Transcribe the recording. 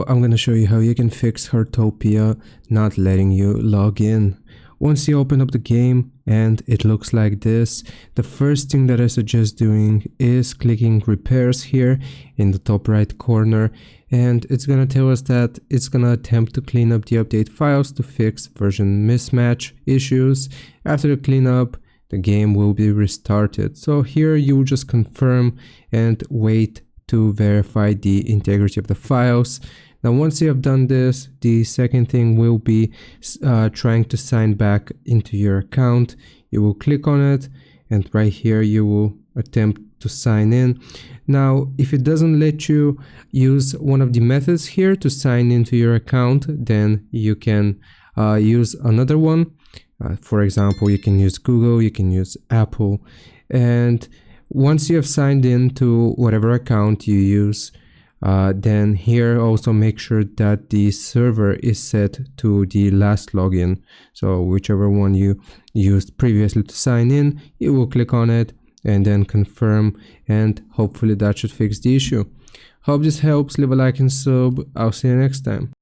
video, I'm gonna show you how you can fix Heartopia not letting you log in. Once you open up the game and it looks like this, the first thing that I suggest doing is clicking repairs here in the top right corner, and it's gonna tell us that it's gonna attempt to clean up the update files to fix version mismatch issues. After the cleanup, the game will be restarted. So here you will just confirm and wait to verify the integrity of the files. Now once you have done this, the second thing will be trying to sign back into your account. You will click on it, and right here you will attempt to sign in. Now if it doesn't let you use one of the methods here to sign into your account, then you can use another one. For example, you can use Google, you can use Apple, and once you have signed in to whatever account you use, then here also make sure that the server is set to the last login. So whichever one you used previously to sign in, you will click on it and then confirm, and hopefully that should fix the issue. Hope this helps. Leave a like and sub. I'll see you next time.